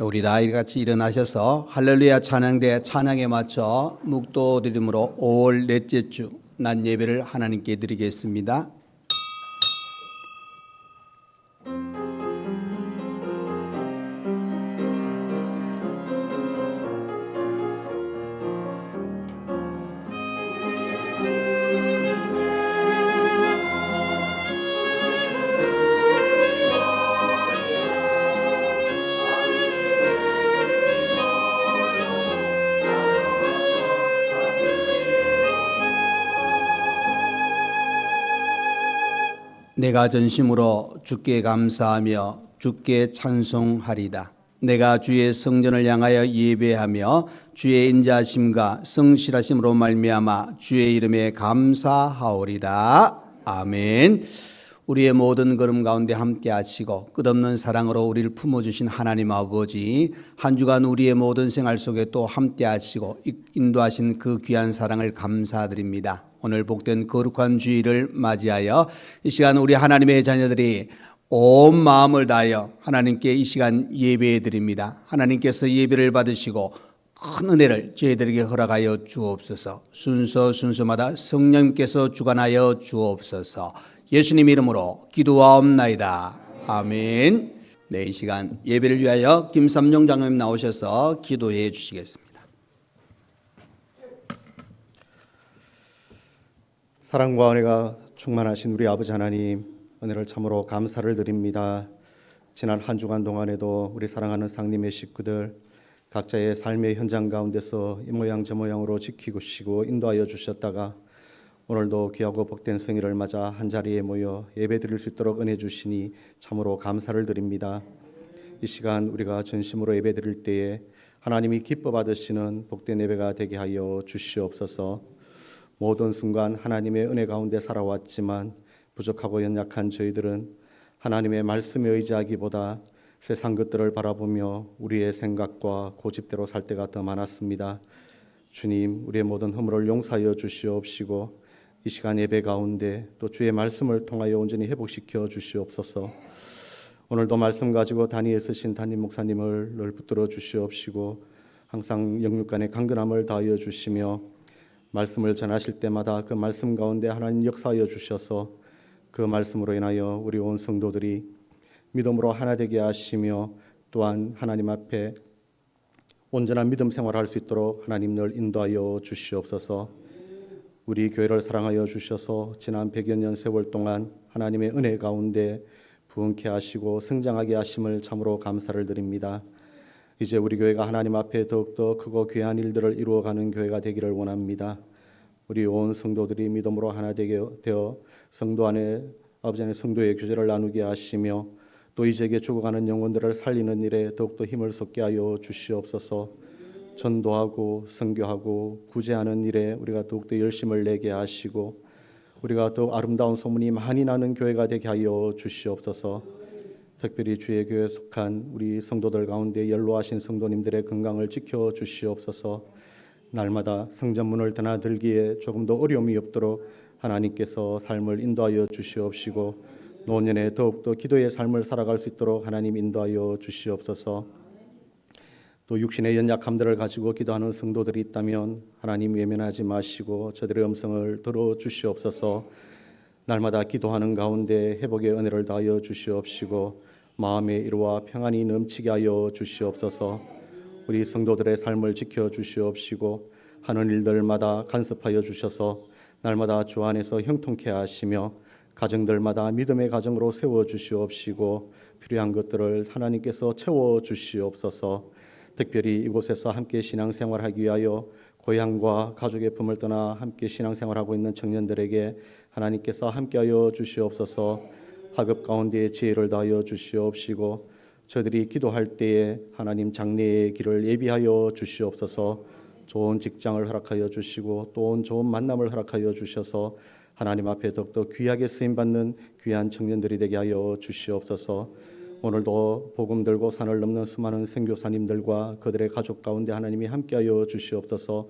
우리 다 같이 일어나셔서 할렐루야 찬양대 찬양에 맞춰 묵도 드림으로 5월 넷째 주 낮 예배를 하나님께 드리겠습니다. 내가 전심으로 주께 감사하며 주께 찬송하리다. 내가 주의 성전을 향하여 예배하며 주의 인자하심과 성실하심으로 말미암아 주의 이름에 감사하오리다. 아멘. 우리의 모든 걸음 가운데 함께 하시고 끝없는 사랑으로 우리를 품어주신 하나님 아버지, 한 주간 우리의 모든 생활 속에 또 함께 하시고 인도하신 그 귀한 사랑을 감사드립니다. 오늘 복된 거룩한 주일을 맞이하여 이 시간 우리 하나님의 자녀들이 온 마음을 다하여 하나님께 이 시간 예배해 드립니다. 하나님께서 예배를 받으시고 큰 은혜를 저희들에게 허락하여 주옵소서. 순서마다 성령님께서 주관하여 주옵소서. 예수님 이름으로 기도하옵나이다. 아멘. 네, 이 시간 예배를 위하여 김삼용 장로님 나오셔서 기도해 주시겠습니다. 사랑과 은혜가 충만하신 우리 아버지 하나님, 은혜를 참으로 감사를 드립니다. 지난 한 주간 동안에도 우리 사랑하는 상님의 식구들 각자의 삶의 현장 가운데서 이 모양 저 모양으로 지키시고 인도하여 주셨다가 오늘도 귀하고 복된 성일을 맞아 한자리에 모여 예배드릴 수 있도록 은혜 주시니 참으로 감사를 드립니다. 이 시간 우리가 전심으로 예배드릴 때에 하나님이 기뻐 받으시는 복된 예배가 되게 하여 주시옵소서. 모든 순간 하나님의 은혜 가운데 살아왔지만 부족하고 연약한 저희들은 하나님의 말씀에 의지하기보다 세상 것들을 바라보며 우리의 생각과 고집대로 살 때가 더 많았습니다. 주님, 우리의 모든 허물을 용서하여 주시옵시고 이 시간 예배 가운데 또 주의 말씀을 통하여 온전히 회복시켜 주시옵소서. 오늘도 말씀 가지고 단위에 쓰신 담임 목사님을 늘 붙들어 주시옵시고 항상 영육간의 강건함을 다하여 주시며 말씀을 전하실 때마다 그 말씀 가운데 하나님 역사하여 주셔서 그 말씀으로 인하여 우리 온 성도들이 믿음으로 하나 되게 하시며 또한 하나님 앞에 온전한 믿음 생활할 수 있도록 하나님 늘 인도하여 주시옵소서. 우리 교회를 사랑하여 주셔서 지난 100여 년 세월 동안 하나님의 은혜 가운데 부흥케 하시고 성장하게 하심을 참으로 감사를 드립니다. 이제 우리 교회가 하나님 앞에 더욱더 크고 귀한 일들을 이루어가는 교회가 되기를 원합니다. 우리 온 성도들이 믿음으로 하나 되어 성도 안에 아버지 안에 성도의 교제를 나누게 하시며 또 이 세계 죽어가는 영혼들을 살리는 일에 더욱더 힘을 쏟게 하여 주시옵소서. 전도하고 선교하고 구제하는 일에 우리가 더욱더 열심을 내게 하시고 우리가 더욱 아름다운 소문이 많이 나는 교회가 되게 하여 주시옵소서. 특별히 주의 교회에 속한 우리 성도들 가운데 연로하신 성도님들의 건강을 지켜 주시옵소서. 날마다 성전문을 드나들기에 조금 더 어려움이 없도록 하나님께서 삶을 인도하여 주시옵시고 노년에 더욱더 기도의 삶을 살아갈 수 있도록 하나님 인도하여 주시옵소서. 또 육신의 연약함들을 가지고 기도하는 성도들이 있다면 하나님 외면하지 마시고 저들의 음성을 들어주시옵소서. 날마다 기도하는 가운데 회복의 은혜를 다하여 주시옵시고 마음의 위로와 평안이 넘치게 하여 주시옵소서. 우리 성도들의 삶을 지켜주시옵시고 하는 일들마다 간섭하여 주셔서 날마다 주 안에서 형통케 하시며 가정들마다 믿음의 가정으로 세워주시옵시고 필요한 것들을 하나님께서 채워주시옵소서. 특별히 이곳에서 함께 신앙생활하기 위하여 고향과 가족의 품을 떠나 함께 신앙생활하고 있는 청년들에게 하나님께서 함께하여 주시옵소서. 학업 가운데 지혜를 다하여 주시옵시고 저들이 기도할 때에 하나님 장래의 길을 예비하여 주시옵소서. 좋은 직장을 허락하여 주시고 또 좋은 만남을 허락하여 주셔서 하나님 앞에 더욱더 귀하게 쓰임받는 귀한 청년들이 되게 하여 주시옵소서. 오늘도 복음 들고 산을 넘는 수많은 선교사님들과 그들의 가족 가운데 하나님이 함께하여 주시옵소서.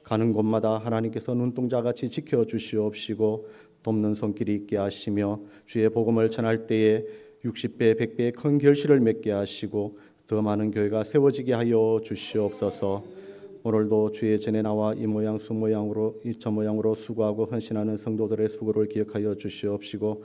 가는 곳마다 하나님께서 눈동자같이 지켜주시옵시고 돕는 손길이 있게 하시며 주의 복음을 전할 때에 60배, 100배의 큰 결실을 맺게 하시고 더 많은 교회가 세워지게 하여 주시옵소서. 오늘도 주의 전에 나와 이 모양 저 모양으로 수고하고 헌신하는 성도들의 수고를 기억하여 주시옵시고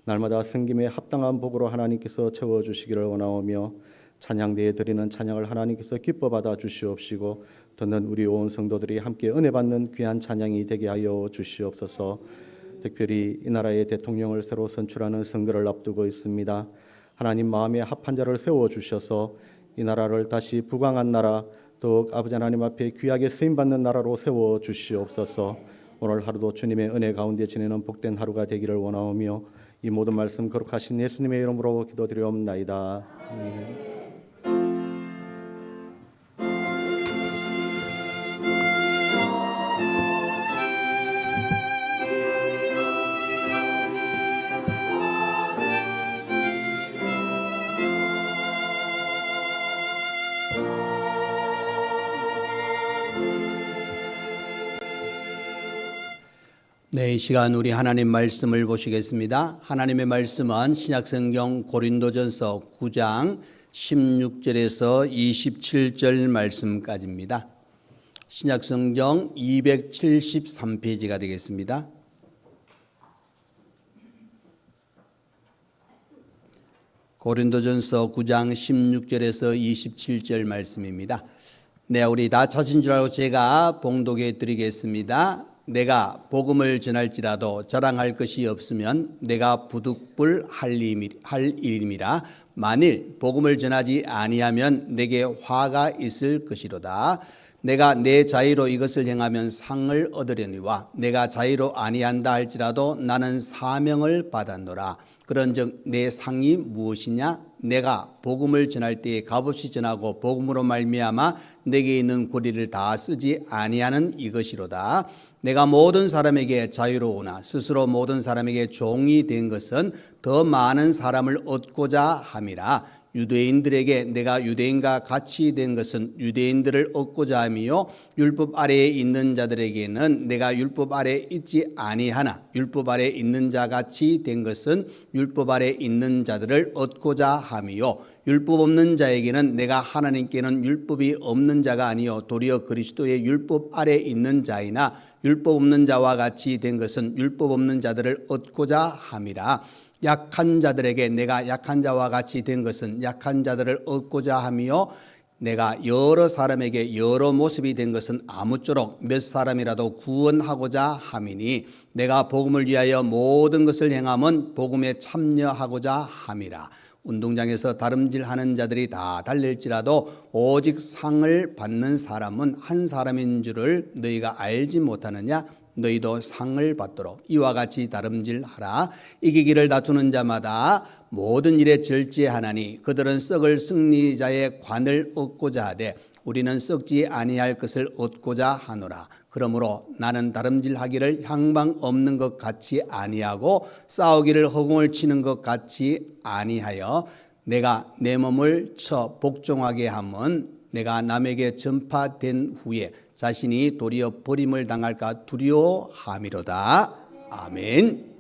날마다 섬김에 합당한 복으로 하나님께서 채워 주시기를 원하오며 찬양대에 드리는 찬양을 하나님께서 기뻐 받아 주시옵시고 듣는 우리 온 성도들이 함께 은혜 받는 귀한 찬양이 되게 하여 주시옵소서. 특별히 이 나라의 대통령을 새로 선출하는 선거를 앞두고 있습니다. 하나님 마음에 합한 자를 세워 주셔서 이 나라를 다시 부강한 나라, 더욱 아버지 하나님 앞에 귀하게 쓰임 받는 나라로 세워 주시옵소서. 오늘 하루도 주님의 은혜 가운데 지내는 복된 하루가 되기를 원하오며 이 모든 말씀 거룩하신 예수님의 이름으로 기도드리옵나이다. 아멘. 네, 이 시간 우리 하나님 말씀을 보시겠습니다. 하나님의 말씀은 신약성경 고린도전서 9장 16절에서 27절 말씀까지입니다. 신약성경 273페이지가 되겠습니다. 고린도전서 9장 16절에서 27절 말씀입니다. 네, 우리 다 찾은 줄 알고 제가 봉독해 드리겠습니다. 내가 복음을 전할지라도 자랑할 것이 없으면 내가 부득불 할 일임이라. 만일 복음을 전하지 아니하면 내게 화가 있을 것이로다. 내가 내 자의로 이것을 행하면 상을 얻으려니와 내가 자의로 아니한다 할지라도 나는 사명을 받았노라. 그런즉 내 상이 무엇이냐? 내가 복음을 전할 때에 값없이 전하고 복음으로 말미암아 내게 있는 고리를 다 쓰지 아니하는 이것이로다. 내가 모든 사람에게 자유로우나 스스로 모든 사람에게 종이 된 것은 더 많은 사람을 얻고자 함이라. 유대인들에게 내가 유대인과 같이 된 것은 유대인들을 얻고자 함이요 율법 아래에 있는 자들에게는 내가 율법 아래에 있지 아니하나 율법 아래에 있는 자 같이 된 것은 율법 아래에 있는 자들을 얻고자 함이요 율법 없는 자에게는 내가 하나님께는 율법이 없는 자가 아니요 도리어 그리스도의 율법 아래에 있는 자이나 율법 없는 자와 같이 된 것은 율법 없는 자들을 얻고자 함이라. 약한 자들에게 내가 약한 자와 같이 된 것은 약한 자들을 얻고자 함이요 내가 여러 사람에게 여러 모습이 된 것은 아무쪼록 몇 사람이라도 구원하고자 함이니 내가 복음을 위하여 모든 것을 행함은 복음에 참여하고자 함이라. 운동장에서 다름질하는 자들이 다 달릴지라도 오직 상을 받는 사람은 한 사람인 줄을 너희가 알지 못하느냐? 너희도 상을 받도록 이와 같이 다름질하라. 이기기를 다투는 자마다 모든 일에 절제하나니 그들은 썩을 승리자의 관을 얻고자 하되 우리는 썩지 아니할 것을 얻고자 하노라. 그러므로 나는 다름질하기를 향방 없는 것 같이 아니하고 싸우기를 허공을 치는 것 같이 아니하여 내가 내 몸을 쳐 복종하게 함은 내가 남에게 전파된 후에 자신이 도리어 버림을 당할까 두려워함이로다. 아멘.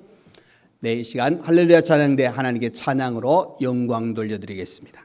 네, 이 시간 할렐루야 찬양대 하나님께 찬양으로 영광 돌려드리겠습니다.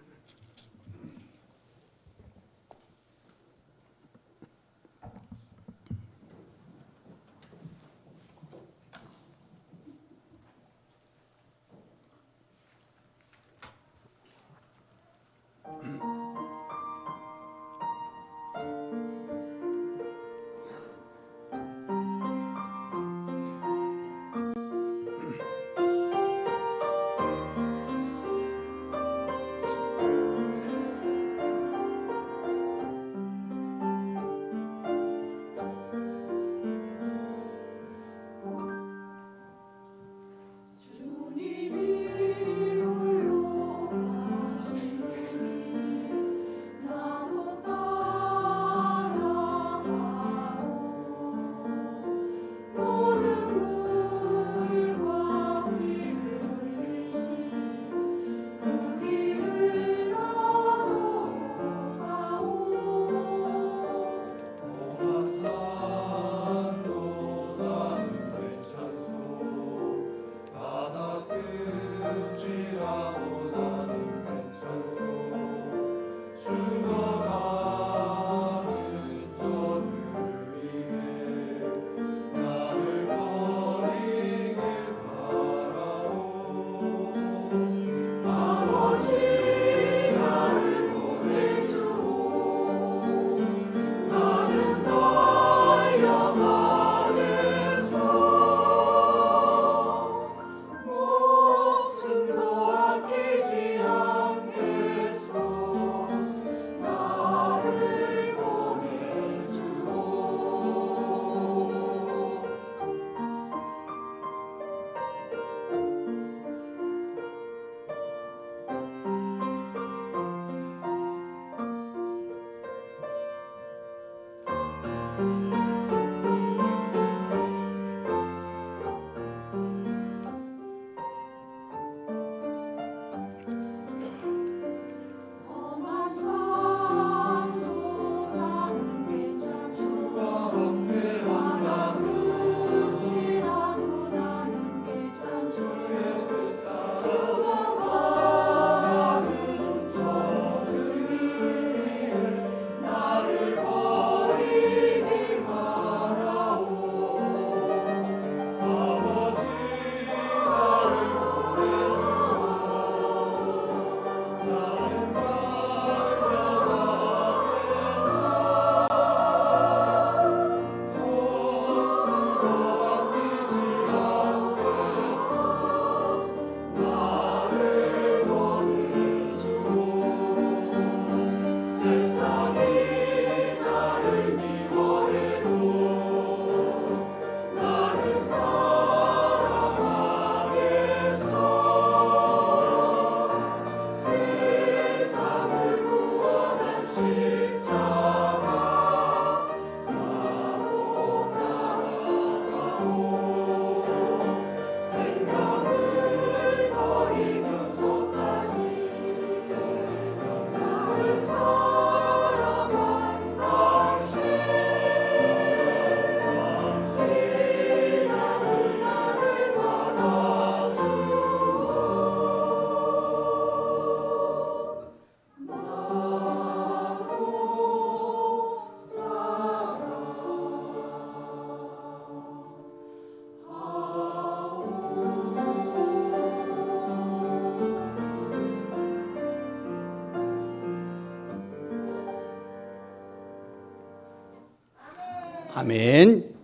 아멘.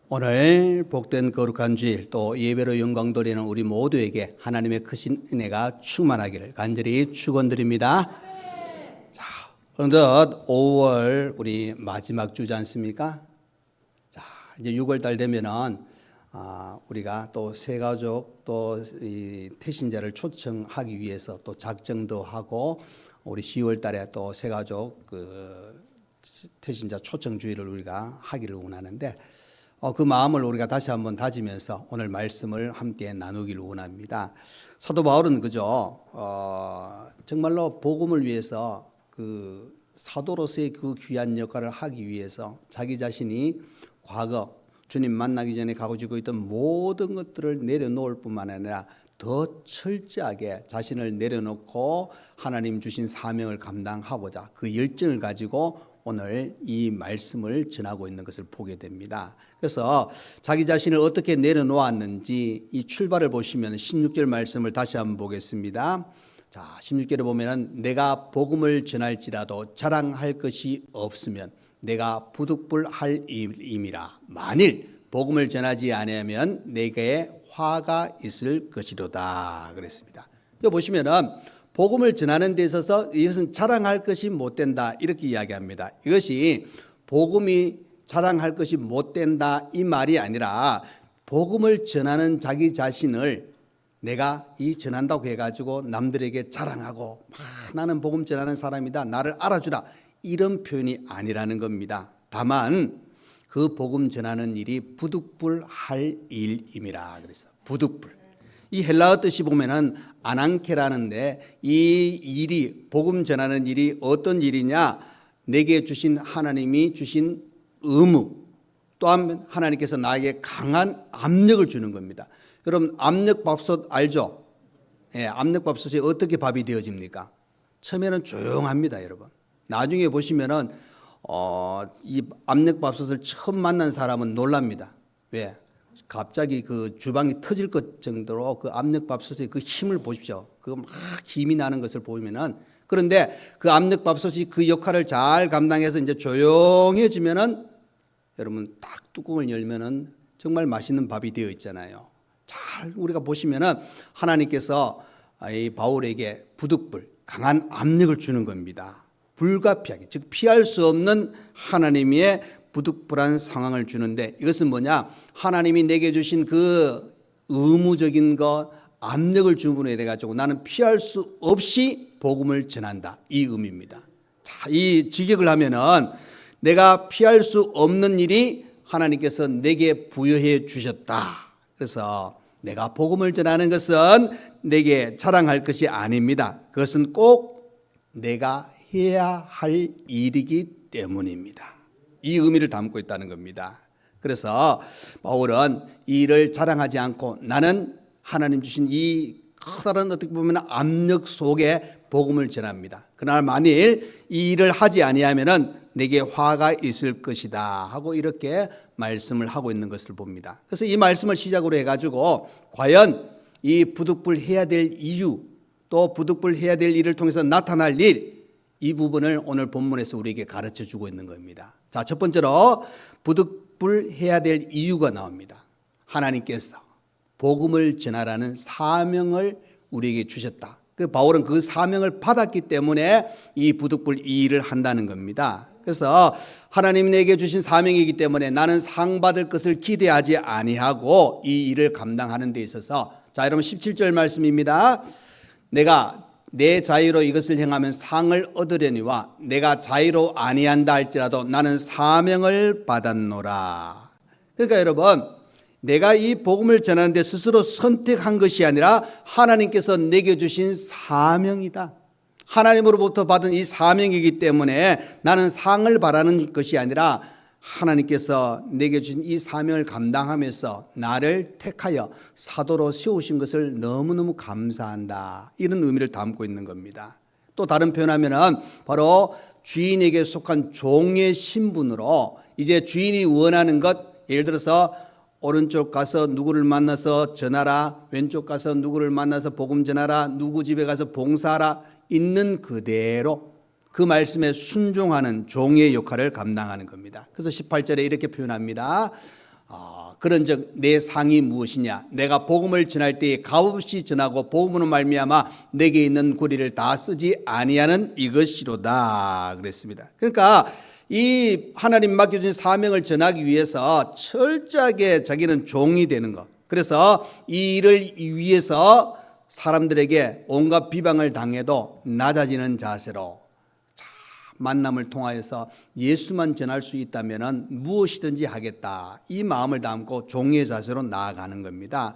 오늘 복된 거룩한 주일 또 예배로 영광 돌리는 우리 모두에게 하나님의 크신 은혜가 충만하기를 간절히 축원드립니다. 자, 어느덧 5월 우리 마지막 주지 않습니까? 자, 이제 6월 달 되면은 우리가 또 새가족 또 이 태신자를 초청하기 위해서 또 작정도 하고 우리 10월 달에 또 새가족 그 태신자 초청 주일을 우리가 하기를 원하는데 그 마음을 우리가 다시 한번 다지면서 오늘 말씀을 함께 나누기를 원합니다. 사도 바울은 그죠? 정말로 복음을 위해서 그 사도로서의 그 귀한 역할을 하기 위해서 자기 자신이 과거 주님 만나기 전에 가지고 있던 모든 것들을 내려놓을 뿐만 아니라 더 철저하게 자신을 내려놓고 하나님 주신 사명을 감당하고자 그 열정을 가지고 오늘 이 말씀을 전하고 있는 것을 보게 됩니다. 그래서 자기 자신을 어떻게 내려놓았는지 이 출발을 보시면 16절 말씀을 다시 한번 보겠습니다. 자, 16절에 보면은 내가 복음을 전할지라도 자랑할 것이 없으면 내가 부득불할 임이라. 만일 복음을 전하지 아니하면 내게 화가 있을 것이로다 그랬습니다. 여기 보시면은 복음을 전하는 데 있어서 이것은 자랑할 것이 못 된다 이렇게 이야기합니다. 이것이 복음이 자랑할 것이 못 된다 이 말이 아니라 복음을 전하는 자기 자신을 내가 이 전한다고 해가지고 남들에게 자랑하고 나는 복음 전하는 사람이다 나를 알아주라 이런 표현이 아니라는 겁니다. 다만 그 복음 전하는 일이 부득불할 일임이라 그랬어. 부득불. 이 헬라어 뜻이 보면은 아난케라는데 이 일이 복음 전하는 일이 어떤 일이냐? 내게 주신 하나님이 주신 의무 또한 하나님께서 나에게 강한 압력을 주는 겁니다. 여러분 압력밥솥 알죠? 예, 압력밥솥이 어떻게 밥이 되어집니까? 처음에는 조용합니다, 여러분. 나중에 보시면은 이 압력밥솥을 처음 만난 사람은 놀랍니다. 왜? 갑자기 그 주방이 터질 것 정도로 그 압력밥솥의 그 힘을 보십시오. 그거 막 힘이 나는 것을 보면은 그런데 그 압력밥솥이 그 역할을 잘 감당해서 이제 조용해지면은 여러분 딱 뚜껑을 열면은 정말 맛있는 밥이 되어 있잖아요. 잘 우리가 보시면은 하나님께서 이 바울에게 부득불 강한 압력을 주는 겁니다. 불가피하게 즉 피할 수 없는 하나님의 부득불한 상황을 주는데 이것은 뭐냐? 하나님이 내게 주신 그 의무적인 것 압력을 주문해 가지고 나는 피할 수 없이 복음을 전한다 이 의미입니다. 자, 이 직역을 하면은 내가 피할 수 없는 일이 하나님께서 내게 부여해 주셨다. 그래서 내가 복음을 전하는 것은 내게 자랑할 것이 아닙니다. 그것은 꼭 내가 해야 할 일이기 때문입니다. 이 의미를 담고 있다는 겁니다. 그래서 바울은 이 일을 자랑하지 않고 나는 하나님 주신 이 커다란 어떻게 보면 압력 속에 복음을 전합니다. 그러나 만일 이 일을 하지 아니하면은 내게 화가 있을 것이다 하고 이렇게 말씀을 하고 있는 것을 봅니다. 그래서 이 말씀을 시작으로 해가지고 과연 이 부득불 해야 될 이유 또 부득불 해야 될 일을 통해서 나타날 일 이 부분을 오늘 본문에서 우리에게 가르쳐 주고 있는 겁니다. 자, 첫 번째로 부득불 해야 될 이유가 나옵니다. 하나님께서 복음을 전하라는 사명을 우리에게 주셨다. 그 바울은 그 사명을 받았기 때문에 이 부득불 이 일을 한다는 겁니다. 그래서 하나님이 내게 주신 사명이기 때문에 나는 상 받을 것을 기대하지 아니하고 이 일을 감당하는 데 있어서 자, 여러분 17절 말씀입니다. 내가 내 자유로 이것을 행하면 상을 얻으려니와 내가 자유로 아니한다 할지라도 나는 사명을 받았노라. 그러니까 여러분 내가 이 복음을 전하는데 스스로 선택한 것이 아니라 하나님께서 내게 주신 사명이다. 하나님으로부터 받은 이 사명이기 때문에 나는 상을 바라는 것이 아니라 하나님께서 내게 주신 이 사명을 감당하면서 나를 택하여 사도로 세우신 것을 너무너무 감사한다. 이런 의미를 담고 있는 겁니다. 또 다른 표현하면은 바로 주인에게 속한 종의 신분으로 이제 주인이 원하는 것 예를 들어서 오른쪽 가서 누구를 만나서 전하라, 왼쪽 가서 누구를 만나서 복음 전하라, 누구 집에 가서 봉사하라 있는 그대로 그 말씀에 순종하는 종의 역할을 감당하는 겁니다. 그래서 18절에 이렇게 표현합니다. 그런즉 내 상이 무엇이냐? 내가 복음을 전할 때에 값없이 전하고 복음으로 말미암아 내게 있는 고리를 다 쓰지 아니하는 이것이로다 그랬습니다. 그러니까 이 하나님 맡겨준 사명을 전하기 위해서 철저하게 자기는 종이 되는 것. 그래서 이 일을 위해서 사람들에게 온갖 비방을 당해도 낮아지는 자세로 만남을 통하여서 예수만 전할 수 있다면 무엇이든지 하겠다. 이 마음을 담고 종의 자세로 나아가는 겁니다.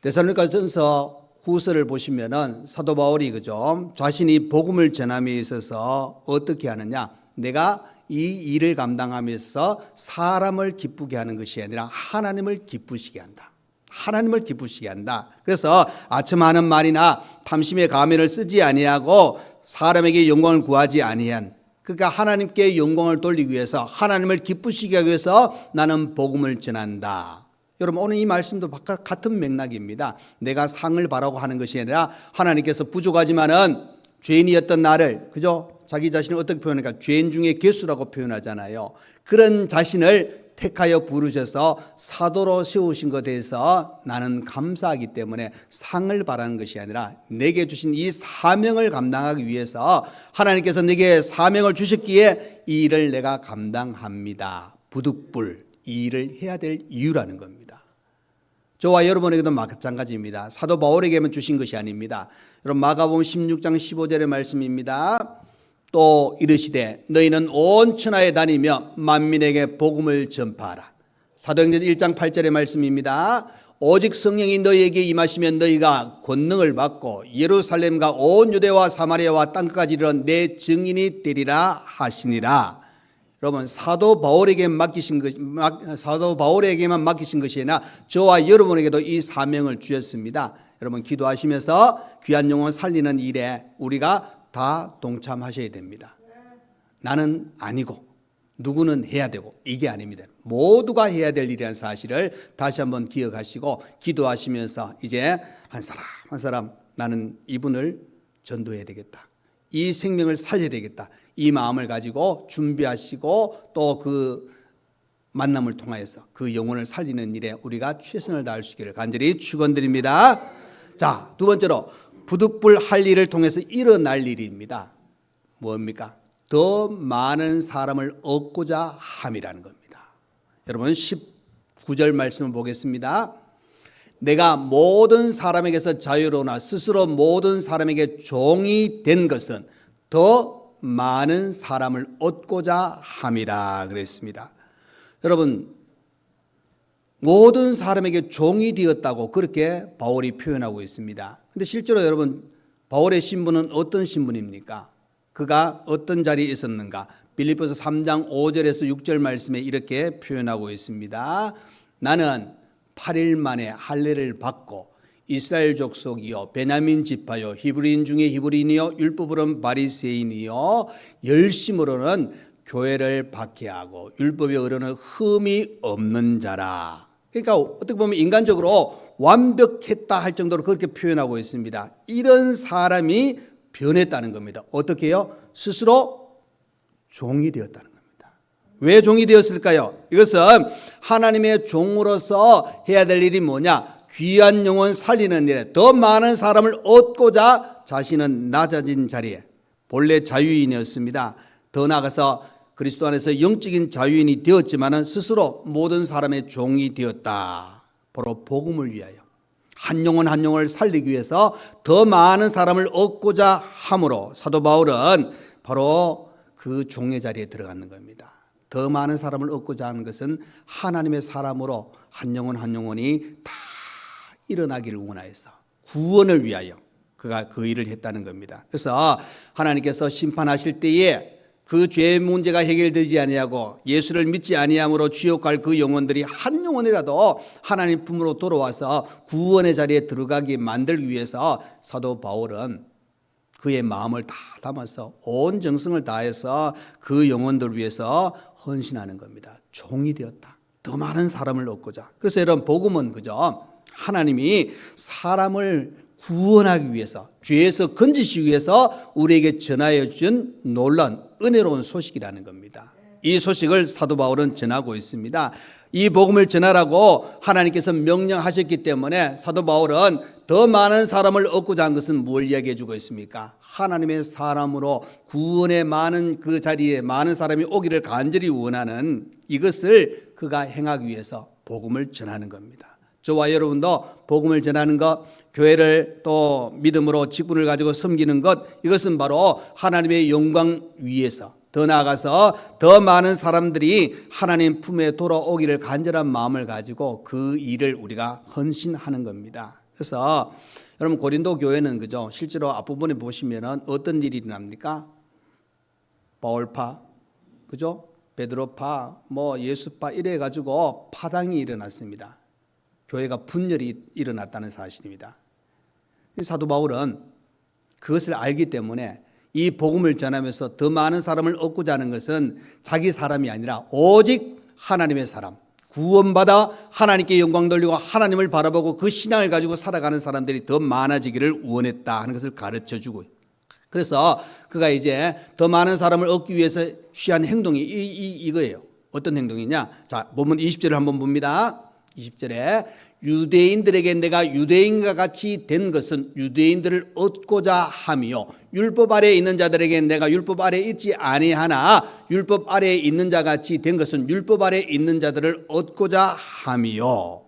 데살로니가전서 후서를 보시면은 사도 바울이 그죠? 자신이 복음을 전함에 있어서 어떻게 하느냐? 내가 이 일을 감당하면서 사람을 기쁘게 하는 것이 아니라 하나님을 기쁘시게 한다. 하나님을 기쁘시게 한다. 그래서 아첨하는 말이나 탐심의 가면을 쓰지 아니하고 사람에게 영광을 구하지 아니한, 그러니까 하나님께 영광을 돌리기 위해서 하나님을 기쁘시게 하기 위해서 나는 복음을 전한다. 여러분 오늘 이 말씀도 같은 맥락입니다. 내가 상을 바라고 하는 것이 아니라 하나님께서 부족하지만은 죄인이었던 나를 그죠? 자기 자신을 어떻게 표현할까? 죄인 중에 괴수라고 표현하잖아요. 그런 자신을 택하여 부르셔서 사도로 세우신 것에 대해서 나는 감사하기 때문에 상을 바라는 것이 아니라 내게 주신 이 사명을 감당하기 위해서 하나님께서 내게 사명을 주셨기에 이 일을 내가 감당합니다. 부득불 이 일을 해야 될 이유라는 겁니다. 저와 여러분에게도 마찬가지입니다. 사도 바울에게만 주신 것이 아닙니다. 여러분 마가복음 16장 15절의 말씀입니다. 또 이르시되 너희는 온 천하에 다니며 만민에게 복음을 전파하라. 사도행전 1장 8절의 말씀입니다. 오직 성령이 너희에게 임하시면 너희가 권능을 받고 예루살렘과 온 유대와 사마리아와 땅끝까지 이르러 내 증인이 되리라 하시니라. 여러분 사도 바울에게만 맡기신 것이 아니라 저와 여러분에게도 이 사명을 주셨습니다. 여러분 기도하시면서 귀한 영혼 살리는 일에 우리가 다 동참하셔야 됩니다. 나는 아니고 누구는 해야 되고 이게 아닙니다. 모두가 해야 될 일이라는 사실을 다시 한번 기억하시고 기도하시면서 이제 한 사람 한 사람 나는 이분을 전도해야 되겠다. 이 생명을 살려야 되겠다. 이 마음을 가지고 준비하시고 또 그 만남을 통하여서 그 영혼을 살리는 일에 우리가 최선을 다할 수 있기를 간절히 축원드립니다. 자, 두 번째로 부득불 할 일을 통해서 일어날 일입니다. 뭡니까? 더 많은 사람을 얻고자 함이라는 겁니다. 여러분 19절 말씀을 보겠습니다. 내가 모든 사람에게서 자유로우나 스스로 모든 사람에게 종이 된 것은 더 많은 사람을 얻고자 함이라 그랬습니다. 여러분 모든 사람에게 종이 되었다고 그렇게 바울이 표현하고 있습니다. 그런데 실제로 여러분 바울의 신분은 어떤 신분입니까? 그가 어떤 자리에 있었는가? 빌립보서 3장 5절에서 6절 말씀에 이렇게 표현하고 있습니다. 나는 8일 만에 할례를 받고 이스라엘 족속이요 베냐민 지파요 히브리인 중에 히브리인이요 율법으로는 바리새인이요 열심으로는 교회를 박해하고 율법에 의로는 흠이 없는 자라. 그러니까 어떻게 보면 인간적으로 완벽했다 할 정도로 그렇게 표현하고 있습니다. 이런 사람이 변했다는 겁니다. 어떻게 해요? 스스로 종이 되었다는 겁니다. 왜 종이 되었을까요? 이것은 하나님의 종으로서 해야 될 일이 뭐냐? 귀한 영혼 살리는 일에 더 많은 사람을 얻고자 자신은 낮아진 자리에 본래 자유인이었습니다. 더 나아가서 그리스도 안에서 영적인 자유인이 되었지만은 스스로 모든 사람의 종이 되었다. 바로 복음을 위하여 한 영혼 한 영혼을 살리기 위해서 더 많은 사람을 얻고자 함으로 사도 바울은 바로 그 종의 자리에 들어가는 겁니다. 더 많은 사람을 얻고자 하는 것은 하나님의 사람으로 한 영혼 한 영혼이 다 일어나기를 원하여서 구원을 위하여 그가 그 일을 했다는 겁니다. 그래서 하나님께서 심판하실 때에 그 죄의 문제가 해결되지 아니하고 예수를 믿지 아니함으로 지옥 갈 그 영혼들이 한 영혼이라도 하나님 품으로 돌아와서 구원의 자리에 들어가게 만들기 위해서 사도 바울은 그의 마음을 다 담아서 온 정성을 다해서 그 영혼들을 위해서 헌신하는 겁니다. 종이 되었다. 더 많은 사람을 얻고자. 그래서 여러분 복음은 그죠? 하나님이 사람을 구원하기 위해서, 죄에서 건지시기 위해서 우리에게 전하여 준 놀라운 은혜로운 소식이라는 겁니다. 이 소식을 사도 바울은 전하고 있습니다. 이 복음을 전하라고 하나님께서 명령하셨기 때문에 사도 바울은 더 많은 사람을 얻고자 한 것은 뭘 이야기해 주고 있습니까? 하나님의 사람으로 구원의 많은 그 자리에 많은 사람이 오기를 간절히 원하는 이것을 그가 행하기 위해서 복음을 전하는 겁니다. 저와 여러분도 복음을 전하는 것, 교회를 또 믿음으로 직분을 가지고 섬기는 것, 이것은 바로 하나님의 영광 위에서, 더 나아가서 더 많은 사람들이 하나님 품에 돌아오기를 간절한 마음을 가지고 그 일을 우리가 헌신하는 겁니다. 그래서 여러분, 고린도 교회는 그죠? 실제로 앞부분에 보시면은 어떤 일이 일어납니까? 바울파, 그죠? 베드로파, 뭐 예수파 이래 가지고 파당이 일어났습니다. 교회가 분열이 일어났다는 사실입니다. 사도 바울은 그것을 알기 때문에 이 복음을 전하면서 더 많은 사람을 얻고자 하는 것은 자기 사람이 아니라 오직 하나님의 사람, 구원받아 하나님께 영광 돌리고 하나님을 바라보고 그 신앙을 가지고 살아가는 사람들이 더 많아지기를 원했다 하는 것을 가르쳐주고, 그래서 그가 이제 더 많은 사람을 얻기 위해서 취한 행동이 이거예요. 어떤 행동이냐? 자, 본문 20절을 한번 봅니다. 20절에 유대인들에게 내가 유대인과 같이 된 것은 유대인들을 얻고자 함이요, 율법 아래에 있는 자들에게 내가 율법 아래에 있지 아니하나 율법 아래에 있는 자 같이 된 것은 율법 아래에 있는 자들을 얻고자 함이요.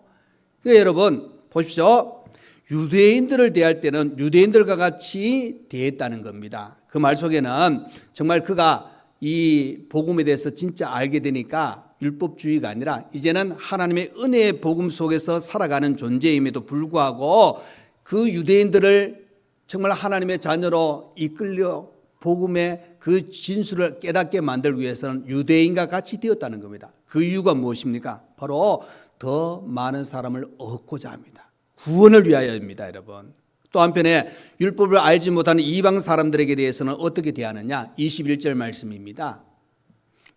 그러니까 여러분 보십시오. 유대인들을 대할 때는 유대인들과 같이 대했다는 겁니다. 그 말 속에는 정말 그가 이 복음에 대해서 진짜 알게 되니까 율법주의가 아니라 이제는 하나님의 은혜의 복음 속에서 살아가는 존재임에도 불구하고 그 유대인들을 정말 하나님의 자녀로 이끌려 복음의 그 진술을 깨닫게 만들기 위해서는 유대인과 같이 되었다는 겁니다. 그 이유가 무엇입니까? 바로 더 많은 사람을 얻고자 합니다. 구원을 위하여입니다, 여러분. 또 한편에 율법을 알지 못하는 이방 사람들에게 대해서는 어떻게 대하느냐? 21절 말씀입니다.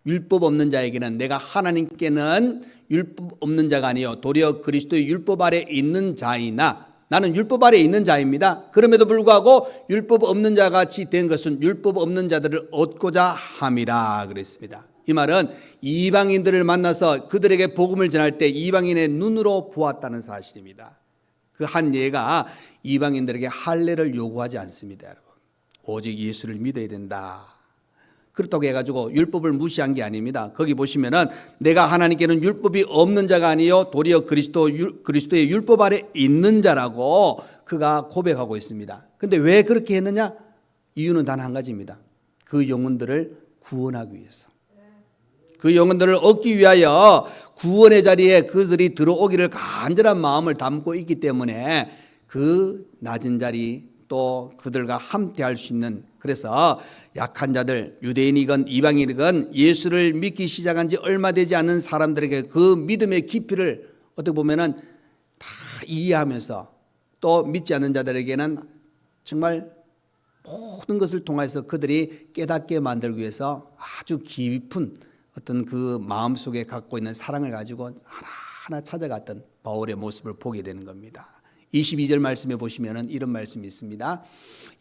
율법 없는 자에게는 내가 하나님께는 율법 없는 자가 아니요 도리어 그리스도의 율법 아래 있는 자이나, 나는 율법 아래 있는 자입니다. 그럼에도 불구하고 율법 없는 자 같이 된 것은 율법 없는 자들을 얻고자 함이라 그랬습니다. 이 말은 이방인들을 만나서 그들에게 복음을 전할 때 이방인의 눈으로 보았다는 사실입니다. 그 한 예가 이방인들에게 할례를 요구하지 않습니다, 여러분. 오직 예수를 믿어야 된다. 그렇다고 해가지고 율법을 무시한 게 아닙니다. 거기 보시면은 내가 하나님께는 율법이 없는 자가 아니요 도리어 그리스도의 율법 아래 있는 자라고 그가 고백하고 있습니다. 그런데 왜 그렇게 했느냐? 이유는 단 한 가지입니다. 그 영혼들을 구원하기 위해서. 그 영혼들을 얻기 위하여 구원의 자리에 그들이 들어오기를 간절한 마음을 담고 있기 때문에 그 낮은 자리 또 그들과 함께할 수 있는, 그래서 약한 자들, 유대인이건 이방인이건 예수를 믿기 시작한 지 얼마 되지 않은 사람들에게 그 믿음의 깊이를 어떻게 보면은 다 이해하면서 또 믿지 않는 자들에게는 정말 모든 것을 통해서 그들이 깨닫게 만들기 위해서 아주 깊은 어떤 그 마음속에 갖고 있는 사랑을 가지고 하나하나 찾아갔던 바울의 모습을 보게 되는 겁니다. 22절 말씀에 보시면은 이런 말씀이 있습니다.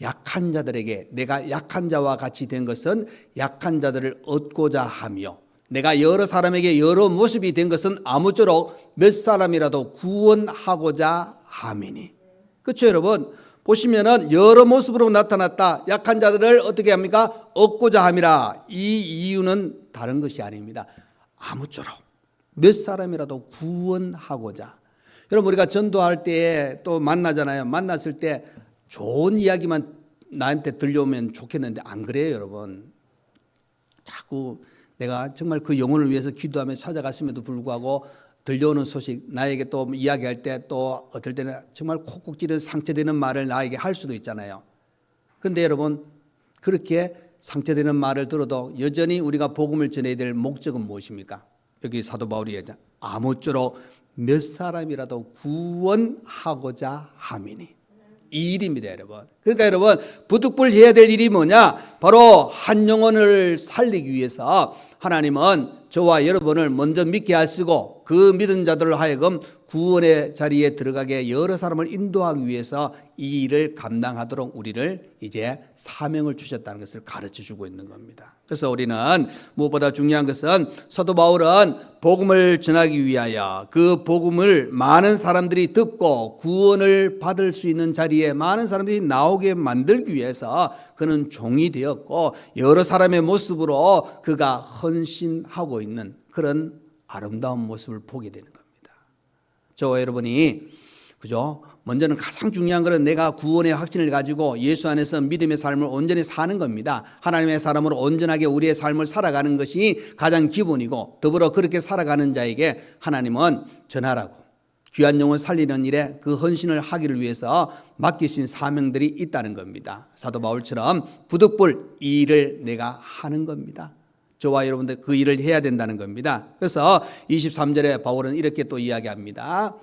약한 자들에게 내가 약한 자와 같이 된 것은 약한 자들을 얻고자 하며 내가 여러 사람에게 여러 모습이 된 것은 아무쪼록 몇 사람이라도 구원하고자 함이니. 그렇죠, 여러분? 보시면은 여러 모습으로 나타났다. 약한 자들을 어떻게 합니까? 얻고자 함이라. 이 이유는 다른 것이 아닙니다. 아무쪼록 몇 사람이라도 구원하고자. 여러분, 우리가 전도할 때 또 만나잖아요. 만났을 때 좋은 이야기만 나한테 들려오면 좋겠는데 안 그래요, 여러분. 자꾸 내가 정말 그 영혼을 위해서 기도하며 찾아갔음에도 불구하고 들려오는 소식, 나에게 또 이야기할 때 또 어떨 때는 정말 콕콕 찌르는 상처되는 말을 나에게 할 수도 있잖아요. 그런데 여러분, 그렇게 상처되는 말을 들어도 여전히 우리가 복음을 전해야 될 목적은 무엇입니까? 여기 사도 바울이 얘기하잖아요. 아무쪼록 몇 사람이라도 구원하고자 함이니. 이 일입니다, 여러분. 그러니까 여러분, 부득불 해야 될 일이 뭐냐? 바로 한 영혼을 살리기 위해서 하나님은 저와 여러분을 먼저 믿게 하시고 그 믿은 자들을 하여금 구원의 자리에 들어가게 여러 사람을 인도하기 위해서 이 일을 감당하도록 우리를 이제 사명을 주셨다는 것을 가르쳐 주고 있는 겁니다. 그래서 우리는 무엇보다 중요한 것은 사도 바울은 복음을 전하기 위하여 그 복음을 많은 사람들이 듣고 구원을 받을 수 있는 자리에 많은 사람들이 나오게 만들기 위해서 그는 종이 되었고 여러 사람의 모습으로 그가 헌신하고 있는 그런 아름다운 모습을 보게 되는 겁니다. 저와 여러분이 그죠? 먼저는 가장 중요한 것은 내가 구원의 확신을 가지고 예수 안에서 믿음의 삶을 온전히 사는 겁니다. 하나님의 사람으로 온전하게 우리의 삶을 살아가는 것이 가장 기본이고 더불어 그렇게 살아가는 자에게 하나님은 전하라고 귀한 영혼 살리는 일에 그 헌신을 하기를 위해서 맡기신 사명들이 있다는 겁니다. 사도 바울처럼 부득불 이 일을 내가 하는 겁니다. 저와 여러분들 그 일을 해야 된다는 겁니다. 그래서 23절에 바울은 이렇게 또 이야기합니다.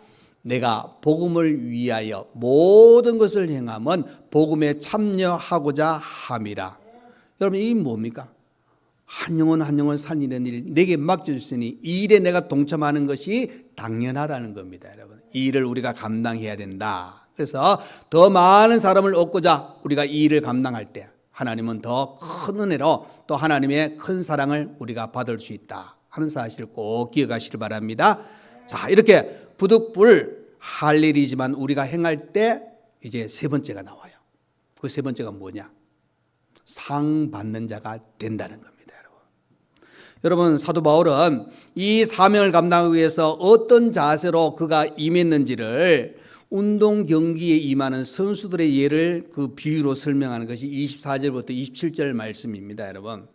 내가 복음을 위하여 모든 것을 행함은 복음에 참여하고자 함이라. 여러분 이게 뭡니까? 한 영혼 한 영혼 살리는 일 내게 맡겨주시니 이 일에 내가 동참하는 것이 당연하다는 겁니다. 여러분 이 일을 우리가 감당해야 된다. 그래서 더 많은 사람을 얻고자 우리가 이 일을 감당할 때 하나님은 더 큰 은혜로 또 하나님의 큰 사랑을 우리가 받을 수 있다 하는 사실을 꼭 기억하시길 바랍니다. 자, 이렇게 부득불 할 일이지만 우리가 행할 때 이제 세 번째가 나와요. 그 세 번째가 뭐냐? 상 받는 자가 된다는 겁니다. 여러분 사도 바울은 이 사명을 감당하기 위해서 어떤 자세로 그가 임했는지를 운동 경기에 임하는 선수들의 예를 그 비유로 설명하는 것이 24절부터 27절 말씀입니다. 여러분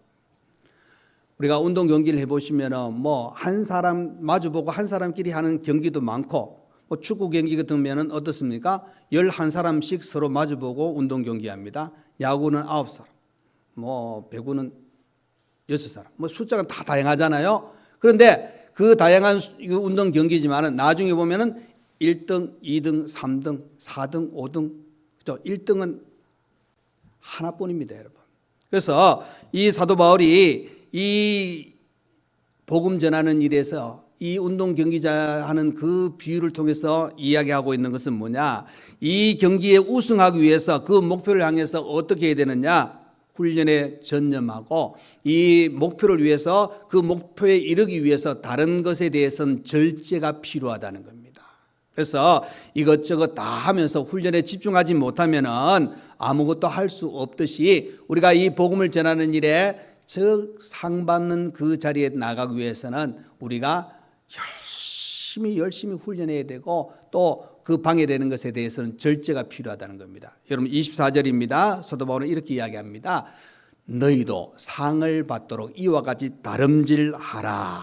우리가 운동 경기를 해보시면 뭐 한 사람 마주보고 한 사람끼리 하는 경기도 많고 뭐 축구 경기 같으면 어떻습니까? 11사람씩 서로 마주보고 운동 경기합니다. 야구는 9사람, 뭐 배구는 6사람, 뭐 숫자가 다 다양하잖아요. 그런데 그 다양한 운동 경기지만은 나중에 보면은 1등, 2등, 3등, 4등, 5등, 그죠? 1등은 하나뿐입니다, 여러분. 그래서 이 사도 바울이 이 복음 전하는 일에서 이 운동 경기자 하는 그 비유를 통해서 이야기하고 있는 것은 뭐냐? 이 경기에 우승하기 위해서 그 목표를 향해서 어떻게 해야 되느냐? 훈련에 전념하고 이 목표를 위해서 그 목표에 이르기 위해서 다른 것에 대해서는 절제가 필요하다는 겁니다. 그래서 이것저것 다 하면서 훈련에 집중하지 못하면은 아무것도 할 수 없듯이 우리가 이 복음을 전하는 일에 즉 상 받는 그 자리에 나가기 위해서는 우리가 열심히 훈련해야 되고 또 그 방해되는 것에 대해서는 절제가 필요하다는 겁니다. 여러분 24절입니다. 사도 바울은 이렇게 이야기합니다. 너희도 상을 받도록 이와 같이 다름질하라.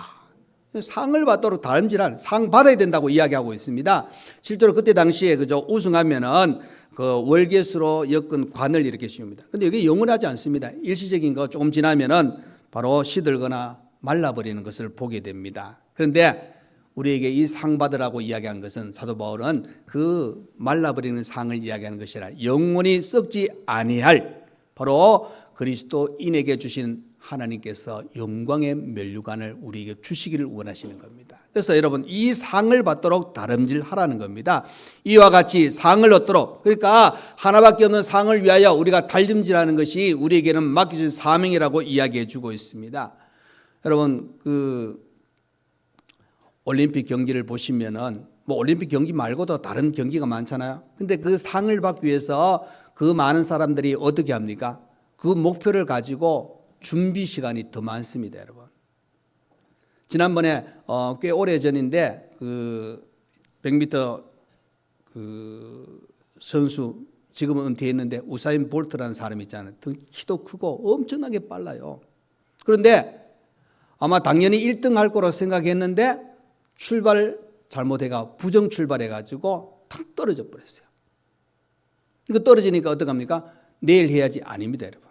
상을 받도록 다름질하는 상 받아야 된다고 이야기하고 있습니다. 실제로 그때 당시에 그저 우승하면은 그 월계수로 엮은 관을 이렇게 씌웁니다. 근데 이게 영원하지 않습니다. 일시적인 거 조금 지나면은 바로 시들거나 말라버리는 것을 보게 됩니다. 그런데 우리에게 이 상 받으라고 이야기한 것은 사도 바울은 그 말라버리는 상을 이야기하는 것이 아니라 영원히 썩지 아니할 바로 그리스도인에게 주신 하나님께서 영광의 면류관을 우리에게 주시기를 원하시는 겁니다. 그래서 여러분 이 상을 받도록 다름질하라는 겁니다. 이와 같이 상을 얻도록 그러니까 하나밖에 없는 상을 위하여 우리가 다름질하는 것이 우리에게는 맡겨진 사명이라고 이야기해 주고 있습니다. 여러분 그 올림픽 경기를 보시면은 뭐 올림픽 경기 말고도 다른 경기가 많잖아요. 근데 그 상을 받기 위해서 그 많은 사람들이 어떻게 합니까? 그 목표를 가지고 준비 시간이 더 많습니다, 여러분. 지난번에 꽤 오래 전인데 그 100m 그 선수 지금은 은퇴했는데 우사인 볼트라는 사람이 있잖아요. 키도 크고 엄청나게 빨라요. 그런데 아마 당연히 1등 할 거로 생각했는데 출발 잘못해가 부정 출발해가지고 탁 떨어져 버렸어요. 이거 떨어지니까 어떡합니까? 내일 해야지 아닙니다, 여러분.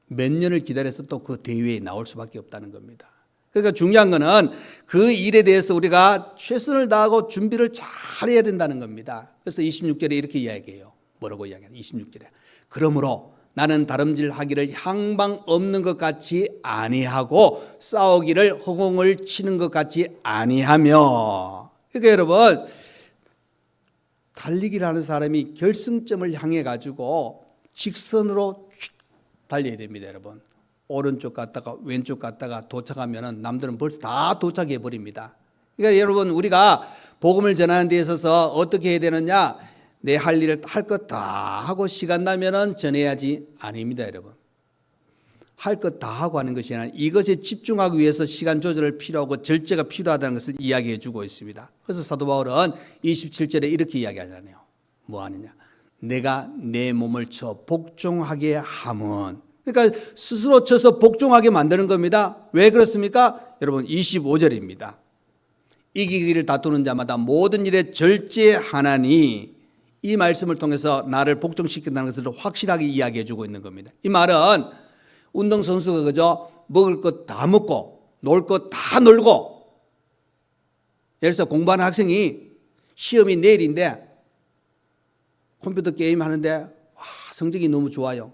몇 년을 기다려서 또 그 대회에 나올 수밖에 없다는 겁니다. 그러니까 중요한 거는 그 일에 대해서 우리가 최선을 다하고 준비를 잘 해야 된다는 겁니다. 그래서 26절에 이렇게 이야기해요. 뭐라고 이야기해요? 26절에 그러므로 나는 다름질하기를 향방 없는 것 같이 아니하고 싸우기를 허공을 치는 것 같이 아니하며. 그러니까 여러분 달리기를 하는 사람이 결승점을 향해 가지고 직선으로 달려야 됩니다, 여러분. 오른쪽 갔다가 왼쪽 갔다가 도착하면은 남들은 벌써 다 도착해 버립니다. 그러니까 여러분, 우리가 복음을 전하는 데 있어서 어떻게 해야 되느냐? 내 할 일을 할 것 다 하고 시간 나면은 전해야지 아닙니다, 여러분. 할 것 다 하고 하는 것이 아니라 이것에 집중하기 위해서 시간 조절을 필요하고 절제가 필요하다는 것을 이야기해 주고 있습니다. 그래서 사도 바울은 27절에 이렇게 이야기하잖아요. 뭐 하느냐? 내가 내 몸을 쳐 복종하게 함은, 그러니까 스스로 쳐서 복종하게 만드는 겁니다. 왜 그렇습니까? 여러분, 25절입니다. 이기기를 다투는 자마다 모든 일에 절제하나니, 이 말씀을 통해서 나를 복종시킨다는 것을 확실하게 이야기해 주고 있는 겁니다. 이 말은 운동선수가 그저 먹을 것 다 먹고 놀 것 다 놀고, 예를 들어서 공부하는 학생이 시험이 내일인데 컴퓨터 게임 하는데 성적이 너무 좋아요.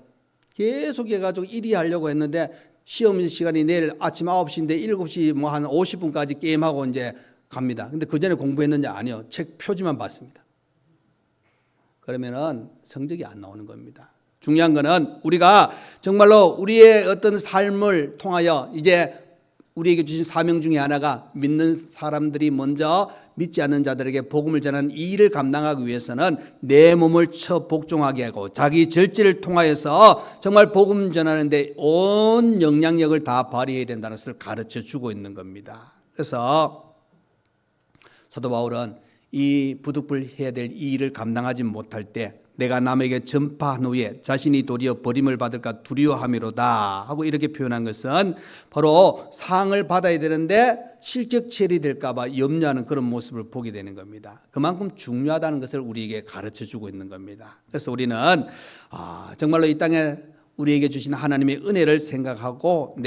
계속 해가지고 1위 하려고 했는데 시험 시간이 내일 아침 9시인데 7시 뭐 한 50분까지 게임하고 이제 갑니다. 근데 그 전에 공부했는지 아니요. 책 표지만 봤습니다. 그러면은 성적이 안 나오는 겁니다. 중요한 거는 우리가 정말로 우리의 어떤 삶을 통하여 이제 우리에게 주신 사명 중에 하나가 믿는 사람들이 먼저 믿지 않는 자들에게 복음을 전하는 이 일을 감당하기 위해서는 내 몸을 쳐 복종하게 하고 자기 절제를 통하여서 정말 복음 전하는데 온 영향력을 다 발휘해야 된다는 것을 가르쳐 주고 있는 겁니다. 그래서 사도 바울은 이 부득불해야 될 이 일을 감당하지 못할 때 내가 남에게 전파한 후에 자신이 도리어 버림을 받을까 두려워함이로다 하고 이렇게 표현한 것은 바로 상을 받아야 되는데 실격 처리될까 봐 염려하는 그런 모습을 보게 되는 겁니다. 그만큼 중요하다는 것을 우리에게 가르쳐 주고 있는 겁니다. 그래서 우리는 정말로 이 땅에 우리에게 주신 하나님의 은혜를 생각하고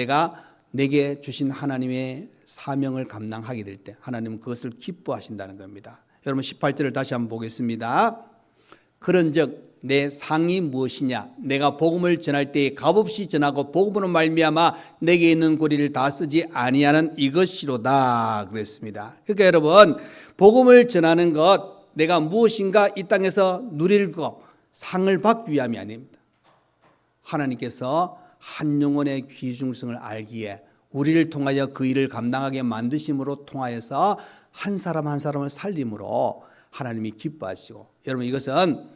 내게 주신 하나님의 사명을 감당하게 될 때 하나님은 그것을 기뻐하신다는 겁니다. 여러분 18절을 다시 한번 보겠습니다. 그런즉 내 상이 무엇이냐? 내가 복음을 전할 때에 값없이 전하고 복음으로 말미암아 내게 있는 고리를 다 쓰지 아니하는 이것이로다 그랬습니다. 그러니까 여러분, 복음을 전하는 것, 내가 무엇인가 이 땅에서 누릴 것, 상을 받기 위함이 아닙니다. 하나님께서 한 영혼의 귀중성을 알기에 우리를 통하여 그 일을 감당하게 만드심으로 통하여서 한 사람 한 사람을 살림으로 하나님이 기뻐하시고, 여러분 이것은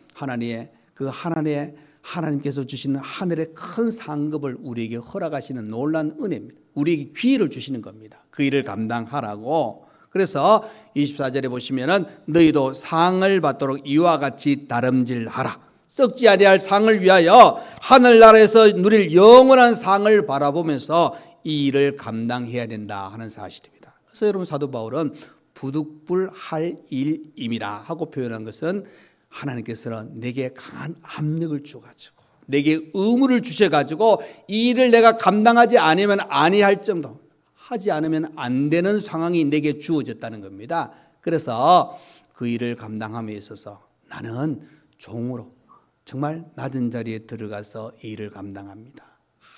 하나님께서 주시는 하늘의 큰 상급을 우리에게 허락하시는 놀라운 은혜입니다. 우리에게 기회를 주시는 겁니다. 그 일을 감당하라고. 그래서 24절에 보시면은 너희도 상을 받도록 이와 같이 다름질하라. 썩지 아니할 상을 위하여 하늘나라에서 누릴 영원한 상을 바라보면서 이 일을 감당해야 된다 하는 사실입니다. 그래서 여러분 사도 바울은 부득불할 일임이라 하고 표현한 것은 하나님께서는 내게 강한 압력을 주어가지고 내게 의무를 주셔가지고 이 일을 내가 감당하지 않으면 아니할 정도, 하지 않으면 안 되는 상황이 내게 주어졌다는 겁니다. 그래서 그 일을 감당함에 있어서 나는 종으로 정말 낮은 자리에 들어가서 이 일을 감당합니다.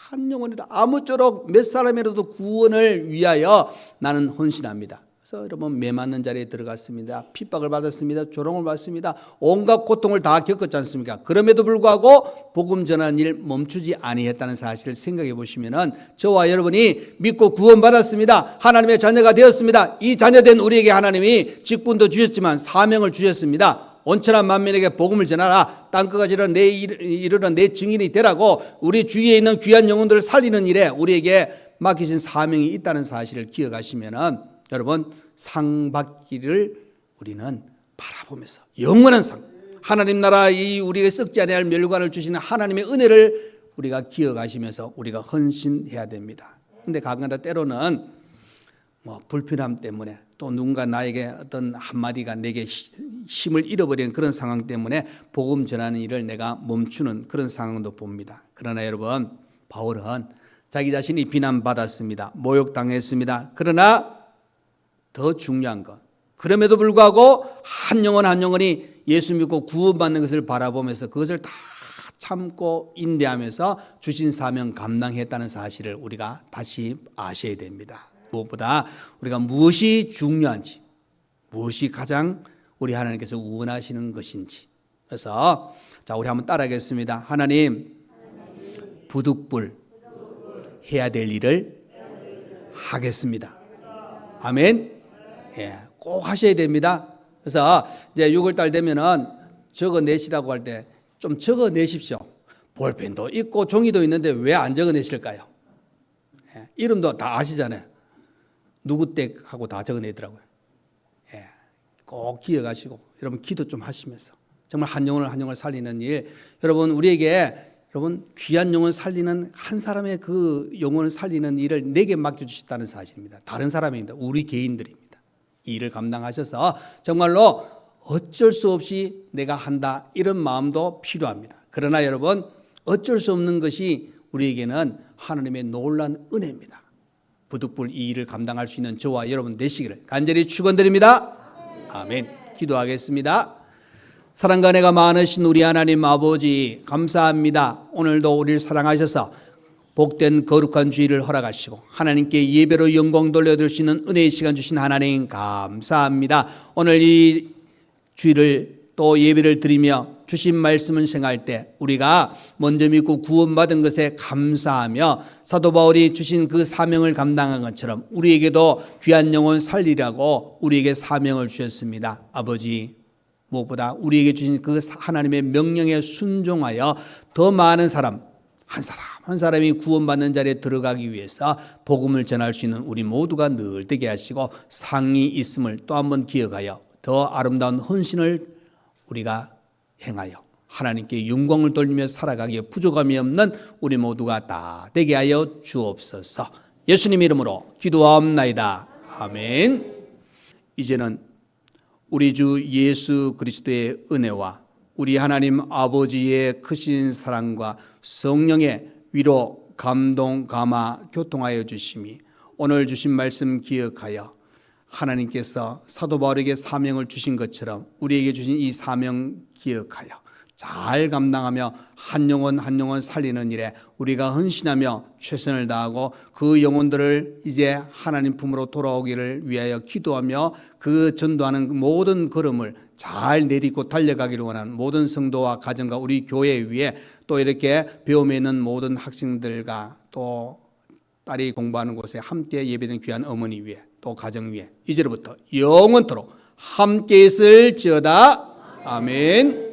한 영혼이라 아무쪼록 몇 사람이라도 구원을 위하여 나는 헌신합니다. 그래서 여러분 매 맞는 자리에 들어갔습니다. 핍박을 받았습니다. 조롱을 받습니다. 온갖 고통을 다 겪었지 않습니까? 그럼에도 불구하고 복음 전하는 일 멈추지 아니했다는 사실을 생각해 보시면은 저와 여러분이 믿고 구원받았습니다. 하나님의 자녀가 되었습니다. 이 자녀된 우리에게 하나님이 직분도 주셨지만 사명을 주셨습니다. 온천한 만민에게 복음을 전하라. 땅끝까지 이르러 내 증인이 되라고 우리 주위에 있는 귀한 영혼들을 살리는 일에 우리에게 맡기신 사명이 있다는 사실을 기억하시면은 여러분 상 받기를 우리는 바라보면서 영원한 상, 하나님 나라 이 우리에게 썩지 아니할 멸관을 주시는 하나님의 은혜를 우리가 기억하시면서 우리가 헌신해야 됩니다. 그런데 가끔가다 때로는 불편함 때문에 또 누군가 나에게 어떤 한마디가 내게 힘을 잃어버리는 그런 상황 때문에 복음 전하는 일을 내가 멈추는 그런 상황도 봅니다. 그러나 여러분 바울은 자기 자신이 비난받았습니다. 모욕당했습니다. 그러나 더 중요한 것, 그럼에도 불구하고 한 영혼 한 영혼이 예수 믿고 구원받는 것을 바라보면서 그것을 다 참고 인내하면서 주신 사명 감당했다는 사실을 우리가 다시 아셔야 됩니다. 무엇보다 우리가 무엇이 중요한지, 무엇이 가장 우리 하나님께서 원하시는 것인지. 그래서 자, 우리 한번 따라하겠습니다. 하나님, 부득불 해야 될 일을 하겠습니다. 아멘. 예, 꼭 하셔야 됩니다. 그래서 이제 6월달 되면은 적어내시라고 할 때 좀 적어내십시오. 볼펜도 있고 종이도 있는데 왜 안 적어내실까요? 예, 이름도 다 아시잖아요. 누구 댁 하고 다 적어내더라고요. 예, 꼭 기억하시고 여러분 기도 좀 하시면서 정말 한 영혼을 살리는 일, 여러분 우리에게 여러분 귀한 영혼 살리는 한 사람의 그 영혼을 살리는 일을 내게 맡겨주셨다는 사실입니다. 다른 사람입니다. 우리 개인들입니다. 이 일을 감당하셔서 정말로 어쩔 수 없이 내가 한다 이런 마음도 필요합니다. 그러나 여러분 어쩔 수 없는 것이 우리에게는 하나님의 놀라운 은혜입니다. 부득불 이 일을 감당할 수 있는 저와 여러분 되시기를 간절히 축원드립니다. 아멘. 기도하겠습니다. 사랑과 은혜가 많으신 우리 하나님 아버지 감사합니다. 오늘도 우리를 사랑하셔서 복된 거룩한 주일을 허락하시고 하나님께 예배로 영광 돌려드릴 수 있는 은혜의 시간 주신 하나님 감사합니다. 오늘 이 주일을 또 예배를 드리며 주신 말씀을 생각할 때 우리가 먼저 믿고 구원받은 것에 감사하며 사도 바울이 주신 그 사명을 감당한 것처럼 우리에게도 귀한 영혼 살리라고 우리에게 사명을 주셨습니다. 아버지, 무엇보다 우리에게 주신 그 하나님의 명령에 순종하여 더 많은 사람 한 사람이 구원받는 자리에 들어가기 위해서 복음을 전할 수 있는 우리 모두가 늘 되게 하시고 상이 있음을 또 한번 기억하여 더 아름다운 헌신을 우리가 행하여 하나님께 영광을 돌리며 살아가기에 부족함이 없는 우리 모두가 다 되게 하여 주옵소서. 예수님 이름으로 기도하옵나이다. 아멘. 이제는 우리 주 예수 그리스도의 은혜와 우리 하나님 아버지의 크신 사랑과 성령의 위로, 감동, 감화, 교통하여 주심이 오늘 주신 말씀 기억하여 하나님께서 사도 바울에게 사명을 주신 것처럼 우리에게 주신 이 사명 기억하여 잘 감당하며 한 영혼 한 영혼 살리는 일에 우리가 헌신하며 최선을 다하고 그 영혼들을 이제 하나님 품으로 돌아오기를 위하여 기도하며 그 전도하는 모든 걸음을 잘 내딛고 달려가기를 원하는 모든 성도와 가정과 우리 교회 위에 또 이렇게 배움에 있는 모든 학생들과 또 딸이 공부하는 곳에 함께 예배된 귀한 어머니 위에 또 가정 위에 이제로부터 영원토록 함께 있을지어다. 아멘.